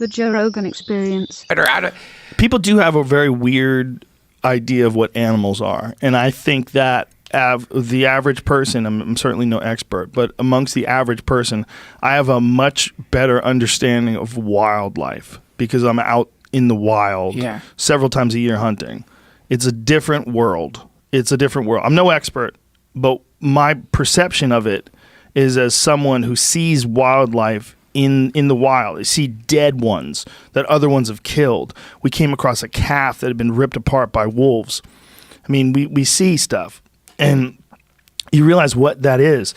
The Joe Rogan Experience. People do have a very weird idea of what animals are, and I think that the average person, I'm certainly no expert, but amongst the average person, I have a much better understanding of wildlife because I'm out in the wild several times a year hunting. It's a different world. I'm no expert, but my perception of it is as someone who sees wildlife in the wild. I see dead ones that other ones have killed. We came across a calf that had been ripped apart by wolves. I mean, we see stuff. And you realize what that is,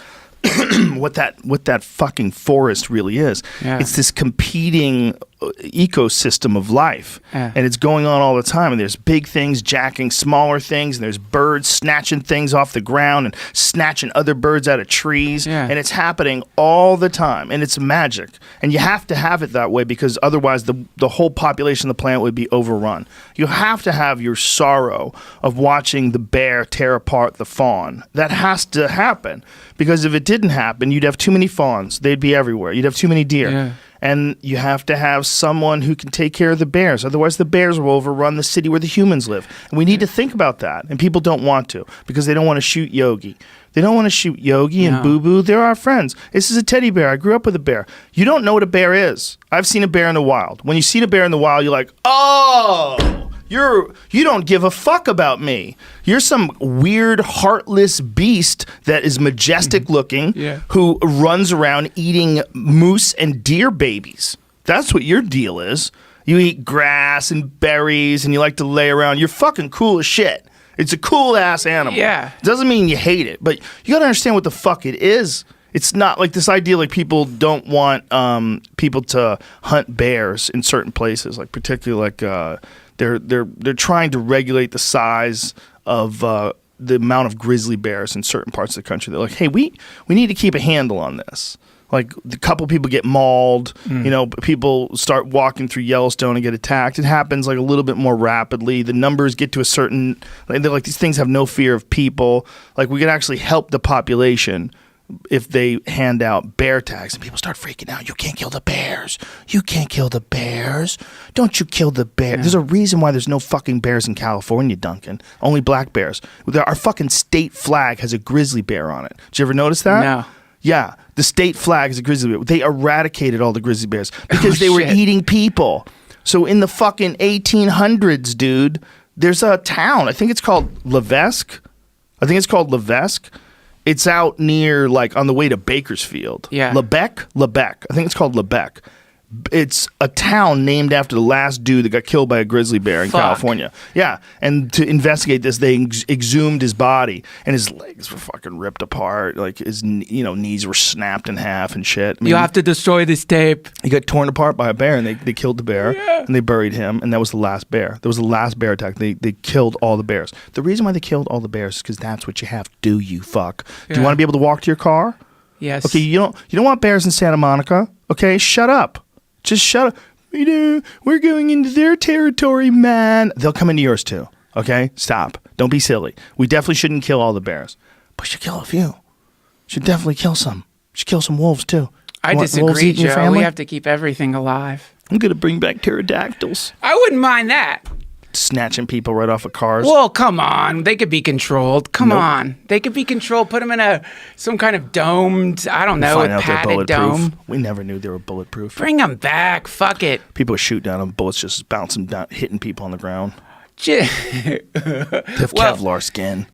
what that fucking forest really is. Yeah. It's this competing ecosystem of life, and it's going on all the time. And there's big things jacking smaller things, and there's birds snatching things off the ground and snatching other birds out of trees, and it's happening all the time. And it's magic, and you have to have it that way because otherwise the whole population of the planet would be overrun. You have to have your sorrow of watching the bear tear apart the fawn. That has to happen because if it didn't happen, you'd have too many fawns. They'd be everywhere. You'd have too many deer. And you have to have someone who can take care of the bears. Otherwise, the bears will overrun the city where the humans live. And we need to think about that. And people don't want to because they don't want to shoot Yogi. They don't want to shoot Yogi and Boo Boo. They're our friends. This is a teddy bear. I grew up with a bear. You don't know what a bear is. I've seen a bear in the wild. When you see a bear in the wild, you're like, oh, you don't give a fuck about me. You're some weird, heartless beast that is majestic looking who runs around eating moose and deer babies. That's what your deal is. You eat grass and berries and you like to lay around. You're fucking cool as shit. It's a cool-ass animal. Yeah. Doesn't mean you hate it, but you got to understand what the fuck it is. It's not like this idea like people don't want people to hunt bears in certain places, like particularly like they're trying to regulate the size of the amount of grizzly bears in certain parts of the country. They're like, hey, we need to keep a handle on this. Like a couple people get mauled, you know, people start walking through Yellowstone and get attacked. It happens like a little bit more rapidly. The numbers get to a certain, they're like these things have no fear of people. Like we could actually help the population if they hand out bear tags and people start freaking out. You can't kill the bears. You can't kill the bears. Don't you kill the bear. There's a reason why there's no fucking bears in California, Duncan. Only black bears. Our fucking state flag has a grizzly bear on it. Did you ever notice that? No. Yeah. The state flag is a grizzly bear. They eradicated all the grizzly bears because they were eating people. So in the fucking 1800s, dude, there's a town. I think it's called Levesque. It's out near, like, on the way to Bakersfield. Yeah. Lebec. I think it's called Lebec. It's a town named after the last dude that got killed by a grizzly bear in California. Yeah, and to investigate this, they exhumed his body, and his legs were fucking ripped apart. Like his knees were snapped in half and shit. I mean, you have to destroy this tape. He got torn apart by a bear, and they killed the bear, and they buried him, and that was the last bear. That was the last bear attack. They killed all the bears. The reason why they killed all the bears is because that's what you have to do, you fuck. Yeah. Do you want to be able to walk to your car? Yes. Okay, you don't want bears in Santa Monica. Okay, shut up. Just shut up. We're going into their territory, man. They'll come into yours too. Okay? Stop. Don't be silly. We definitely shouldn't kill all the bears. But should kill a few. Should definitely kill some. Should kill some wolves too. I disagree, Joe. We have to keep everything alive. I'm going to bring back pterodactyls. I wouldn't mind that. Snatching people right off of cars. Well, come on. They could be controlled. Come on. They could be controlled. Put them in some kind of domed, I don't know, a padded dome. We never knew they were bulletproof. Bring them back. Fuck it. People would shoot down them, bullets just bouncing down, hitting people on the ground. They have Kevlar skin.